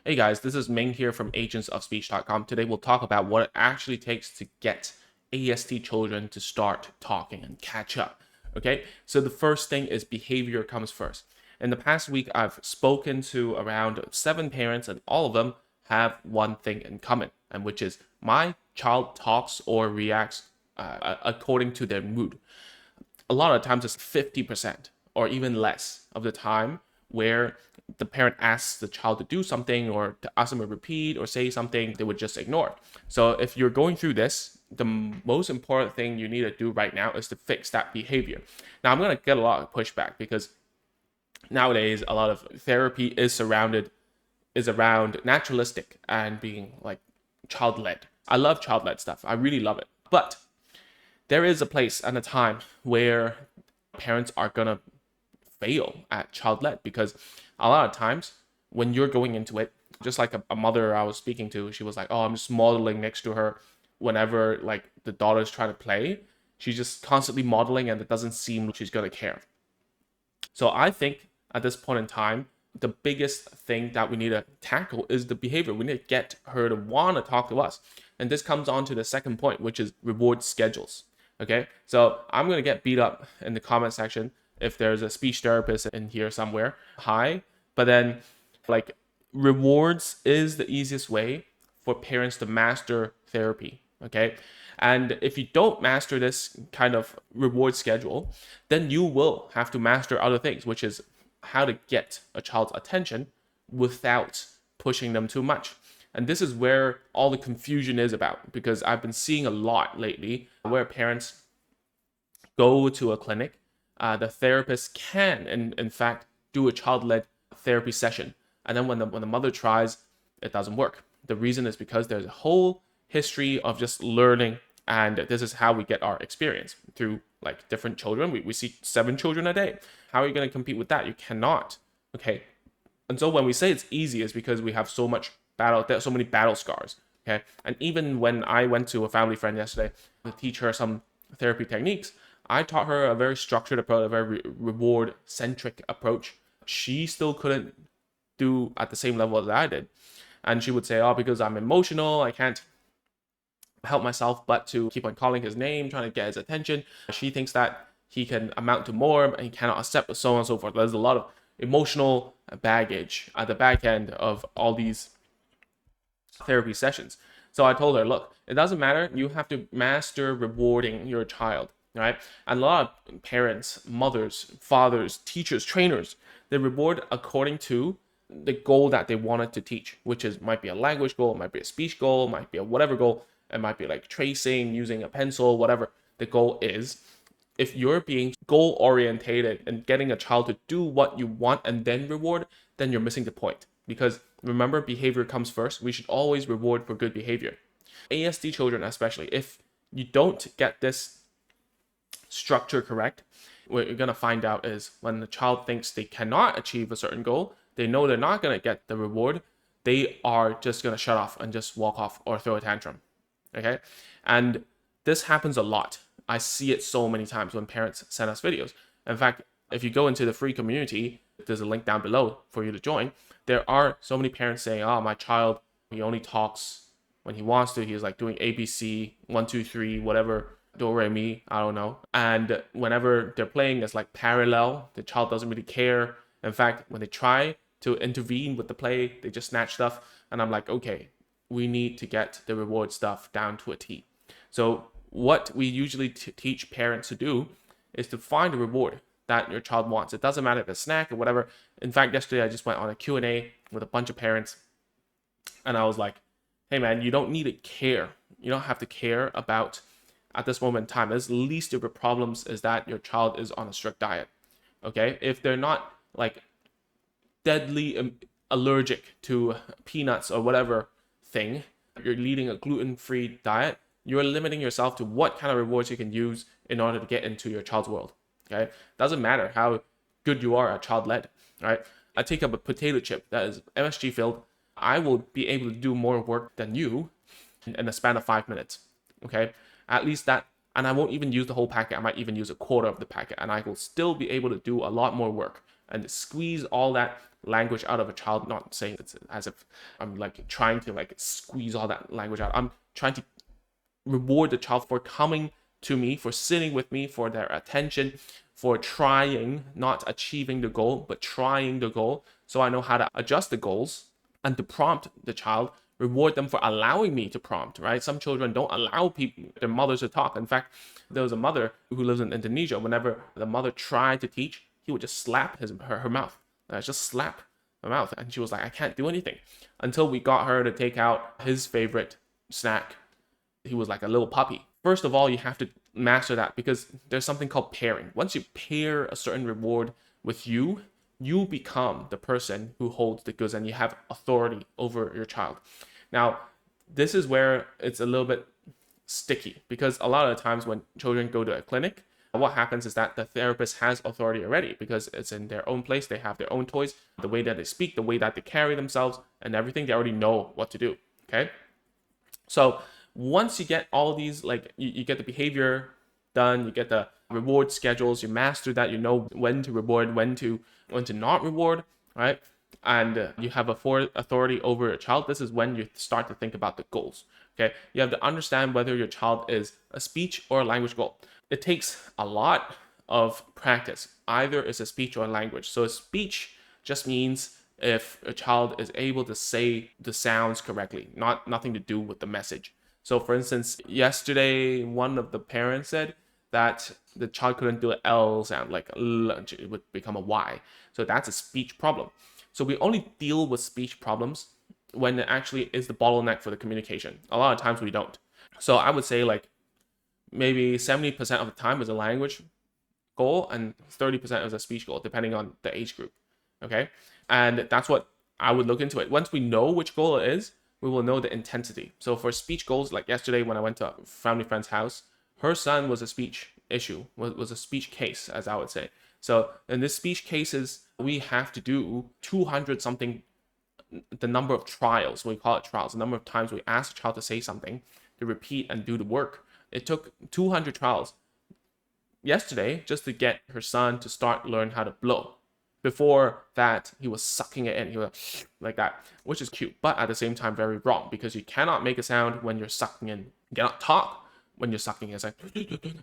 Hey guys, this is Ming here from agentsofspeech.com. Today we'll talk about what it actually takes to get ASD children to start talking and catch up. Okay, so the first thing is behavior comes first. In the past week, I've spoken to around 7 parents, and all of them have one thing in common, and which is my child talks or reacts according to their mood. A lot of times it's 50% or even less of the time where the parent asks the child to do something or to ask them to repeat or say something, they would just ignore. So if you're going through this, the most important thing you need to do right now is to fix that behavior. Now, I'm going to get a lot of pushback because nowadays a lot of therapy is around naturalistic and being like child-led. I love child-led stuff. I really love it. But there is a place and a time where parents are gonna fail at child-led, because a lot of times when you're going into it, just like a mother I was speaking to, she was like, oh, I'm just modeling next to her whenever like the daughter's trying to play. She's just constantly modeling and it doesn't seem like she's gonna care. So I think at this point in time, the biggest thing that we need to tackle is the behavior. We need to get her to want to talk to us. And this comes on to the second point, which is reward schedules. Okay, so I'm going to get beat up in the comment section if there's a speech therapist in here somewhere. Hi. But then, like, rewards is the easiest way for parents to master therapy. Okay. And if you don't master this kind of reward schedule, then you will have to master other things, which is how to get a child's attention without pushing them too much. And this is where all the confusion is about, because I've been seeing a lot lately where parents go to a clinic. The therapist can, in fact, do a child-led therapy session. And then when the mother tries, it doesn't work. The reason is because there's a whole history of just learning. And this is how we get our experience through like different children. We see 7 children a day. How are you going to compete with that? You cannot. Okay. And so when we say it's easy, it's because we have so many battle scars. Okay. And even when I went to a family friend yesterday to teach her some therapy techniques, I taught her a very structured approach, a very reward centric approach. She still couldn't do at the same level as I did. And she would say, oh, because I'm emotional, I can't help myself but to keep on calling his name, trying to get his attention. She thinks that he can amount to more and he cannot accept, so on and so forth. There's a lot of emotional baggage at the back end of all these therapy sessions. So I told her, look, it doesn't matter. You have to master rewarding your child, right? And a lot of parents, mothers, fathers, teachers, trainers, they reward according to the goal that they wanted to teach, which might be a language goal, might be a speech goal, might be a whatever goal. It might be like tracing, using a pencil, whatever the goal is. If you're being goal orientated and getting a child to do what you want and then reward, then you're missing the point. Because remember, behavior comes first. We should always reward for good behavior. ASD children especially, if you don't get this structure correct, what you're going to find out is when the child thinks they cannot achieve a certain goal, they know they're not going to get the reward, they are just going to shut off and just walk off or throw a tantrum. Okay, and this happens a lot. I see it so many times when parents send us videos. In fact, if you go into the free community, there's a link down below for you to join. There are so many parents saying, oh, my child, he only talks when he wants to. He's like doing ABC, 1, 2, 3, whatever, do, re, mi, I don't know. And whenever they're playing, it's like parallel. The child doesn't really care. In fact, when they try to intervene with the play, they just snatch stuff. And I'm like, okay, we need to get the reward stuff down to a T. So what we usually teach parents to do is to find a reward that your child wants. It doesn't matter if it's a snack or whatever. In fact, yesterday I just went on a Q&A with a bunch of parents, and I was like, hey man, you don't need to care. You don't have to care about at this moment in time. At least of your problems is that your child is on a strict diet. Okay? If they're not like deadly allergic to peanuts or whatever thing, you're leading a gluten-free diet, you're limiting yourself to what kind of rewards you can use in order to get into your child's world. Okay, doesn't matter how good you are at child-led. Right? I take up a potato chip that is MSG filled. I will be able to do more work than you in a span of 5 minutes. Okay, at least that, and I won't even use the whole packet. I might even use a quarter of the packet, and I will still be able to do a lot more work and squeeze all that language out of a child. Not saying it's as if I'm like trying to like squeeze all that language out. I'm trying to reward the child for coming to me, for sitting with me, for their attention, for trying, not achieving the goal, but trying the goal. So I know how to adjust the goals and to prompt the child, reward them for allowing me to prompt, right? Some children don't allow their mothers to talk. In fact, there was a mother who lives in Indonesia. Whenever the mother tried to teach, he would just slap her mouth. Just slap her mouth. And she was like, I can't do anything. Until we got her to take out his favorite snack. He was like a little puppy. First of all, you have to master that, because there's something called pairing. Once you pair a certain reward with you, you become the person who holds the goods and you have authority over your child. Now, this is where it's a little bit sticky, because a lot of the times when children go to a clinic, what happens is that the therapist has authority already, because it's in their own place. They have their own toys, the way that they speak, the way that they carry themselves, and everything. They already know what to do. Okay. So once you get all these, like you get the behavior done, you get the reward schedules, you master that, you know when to reward, when to not reward, right? And you have authority over your child. This is when you start to think about the goals. Okay, you have to understand whether your child is a speech or a language goal. It takes a lot of practice. Either it's a speech or a language. So a speech just means if a child is able to say the sounds correctly, nothing to do with the message. So for instance, yesterday, one of the parents said that the child couldn't do an L sound, like lunch, it would become a Y. So that's a speech problem. So we only deal with speech problems when it actually is the bottleneck for the communication. A lot of times we don't. So I would say like maybe 70% of the time is a language goal and 30% is a speech goal, depending on the age group. Okay. And that's what I would look into it. Once we know which goal it is, we will know the intensity. So for speech goals, like yesterday when I went to a family friend's house, her son was a speech issue, was a speech case, as I would say. So in this speech cases, we have to do 200 something, the number of trials, we call it trials, the number of times we ask the child to say something, to repeat and do the work. It took 200 trials yesterday just to get her son to start learn how to blow. Before that, he was sucking it in. He was like that, which is cute, but at the same time, very wrong, because you cannot make a sound when you're sucking in. You cannot talk when you're sucking in. It's like,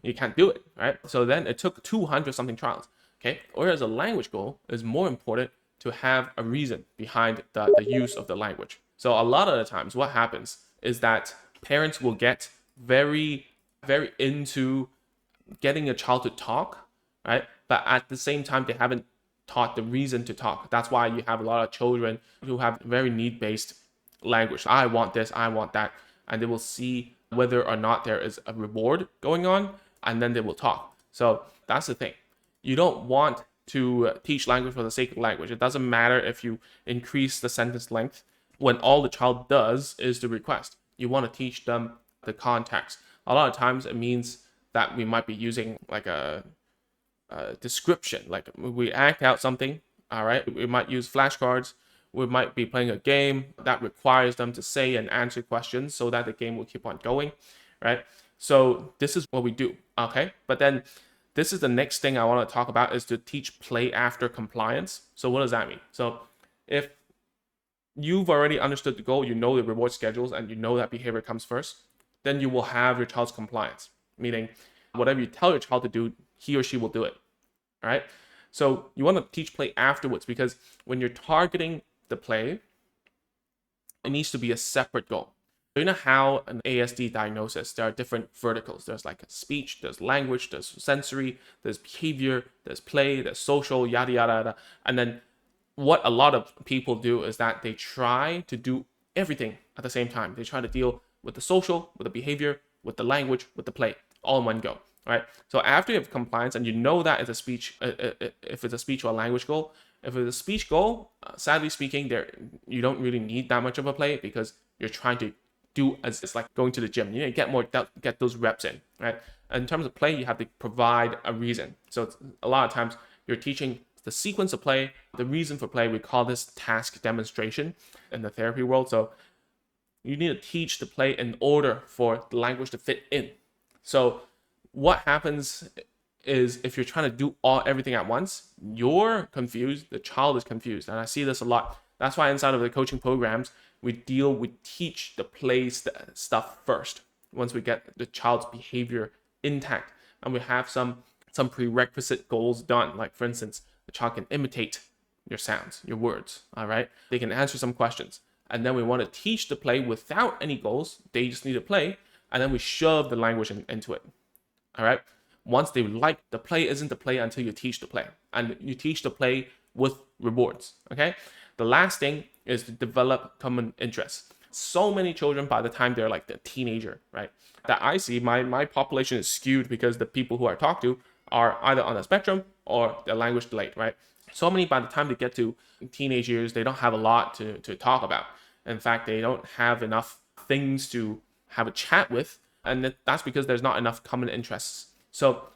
you can't do it, right? So then it took 200 something trials, okay? Whereas a language goal is more important to have a reason behind the use of the language. So a lot of the times, what happens is that parents will get very, very into getting a child to talk, right? But at the same time, they haven't taught the reason to talk. That's why you have a lot of children who have very need-based language. I want this, I want that. And they will see whether or not there is a reward going on, and then they will talk. So that's the thing. You don't want to teach language for the sake of language. It doesn't matter if you increase the sentence length when all the child does is the request. You want to teach them the context. A lot of times it means that we might be using like a description, like we act out something. All right, we might use flashcards, we might be playing a game that requires them to say and answer questions so that the game will keep on going, right? So this is what we do. Okay, but then this is the next thing I want to talk about, is to teach play after compliance. So what does that mean? So if you've already understood the goal, you know the reward schedules, and you know that behavior comes first, then you will have your child's compliance, meaning whatever you tell your child to do, he or she will do it. All right. So you want to teach play afterwards, because when you're targeting the play, it needs to be a separate goal. You know how an ASD diagnosis, there are different verticals. There's like speech, there's language, there's sensory, there's behavior, there's play, there's social, yada, yada, yada. And then what a lot of people do is that they try to do everything at the same time. They try to deal with the social, with the behavior, with the language, with the play, all in one go. Right. So after you have compliance and you know that it's a speech, if it's a speech or a language goal, if it's a speech goal, sadly speaking, you don't really need that much of a play, because you're trying to do as it's like going to the gym. You know, get those reps in, right? And in terms of play, you have to provide a reason. So a lot of times you're teaching the sequence of play, the reason for play. We call this task demonstration in the therapy world. So you need to teach the play in order for the language to fit in. So what happens is if you're trying to do everything at once, you're confused, the child is confused. And I see this a lot. That's why inside of the coaching programs, we teach the play stuff first. Once we get the child's behavior intact, and we have some prerequisite goals done. Like for instance, the child can imitate your sounds, your words, all right? They can answer some questions. And then we want to teach the play without any goals. They just need to play. And then we shove the language into it, all right? Once they like, the play isn't the play until you teach the play. And you teach the play with rewards, okay? The last thing is to develop common interests. So many children, by the time they're like the teenager, right, that I see, my population is skewed because the people who I talk to are either on the spectrum or they're language delayed, right? So many, by the time they get to teenage years, they don't have a lot to talk about. In fact, they don't have enough things to have a chat with. And that's because there's not enough common interests. So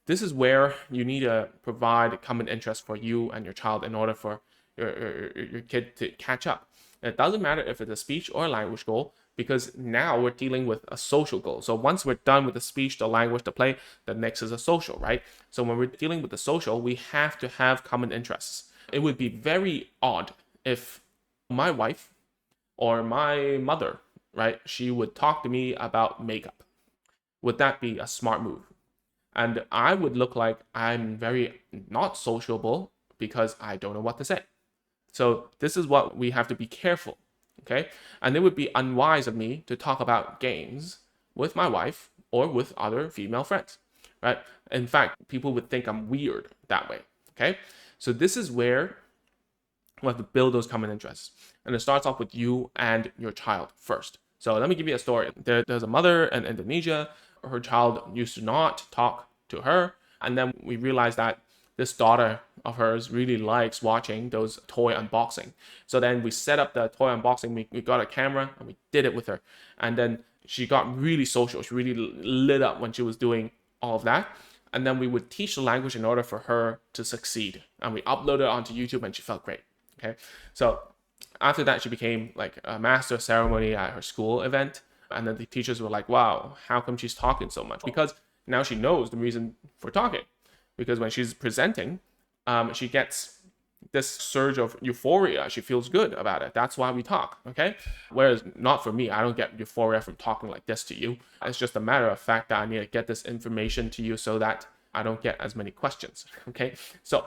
this is where you need to provide common interest for you and your child in order for your kid to catch up. And it doesn't matter if it's a speech or a language goal, because now we're dealing with a social goal. So once we're done with the speech, the language, the play, the next is a social, right? So when we're dealing with the social, we have to have common interests. It would be very odd if my wife or my mother, right, she would talk to me about makeup. Would that be a smart move? And I would look like I'm very not sociable because I don't know what to say. So this is what we have to be careful, okay? And it would be unwise of me to talk about games with my wife or with other female friends, right? In fact, people would think I'm weird that way, okay? So this is where we have to build those common interests. And it starts off with you and your child first. So let me give you a story. There's a mother in Indonesia. Her child used to not talk to her. And then we realized that this daughter of hers really likes watching those toy unboxing. So then we set up the toy unboxing. We got a camera and we did it with her. And then she got really social. She really lit up when she was doing all of that. And then we would teach the language in order for her to succeed. And we uploaded it onto YouTube and she felt great. Okay. So after that, she became like a master ceremony at her school event. And then the teachers were like, wow, how come she's talking so much? Because now she knows the reason for talking. Because when she's presenting, she gets this surge of euphoria. She feels good about it. That's why we talk, okay? Whereas not for me, I don't get euphoria from talking like this to you. It's just a matter of fact that I need to get this information to you so that I don't get as many questions, okay? So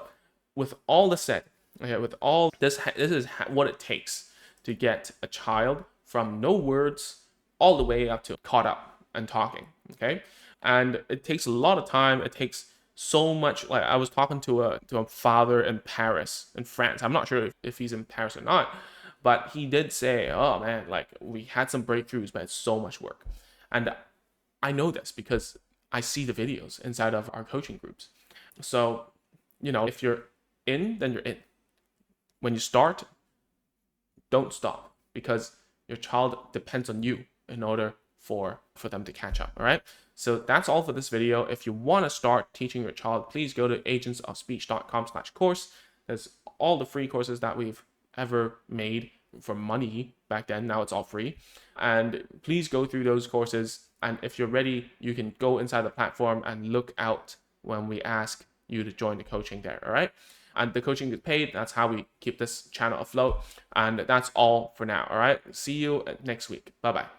with all this said, okay, with all this, this is what it takes to get a child from no words all the way up to caught up and talking, okay? And it takes a lot of time. It takes so much. Like I was talking to a father in Paris, in France. I'm not sure if he's in Paris or not, but he did say, oh man, like we had some breakthroughs, but it's so much work. And I know this because I see the videos inside of our coaching groups. So, if you're in, then you're in. When you start, don't stop, because your child depends on you in order for them to catch up. All right. So that's all for this video. If you want to start teaching your child, please go to agentsofspeech.com/course. There's all the free courses that we've ever made for money back then. Now it's all free. And please go through those courses. And if you're ready, you can go inside the platform and look out when we ask you to join the coaching there. All right. And the coaching is paid. That's how we keep this channel afloat. And that's all for now. All right. See you next week. Bye-bye.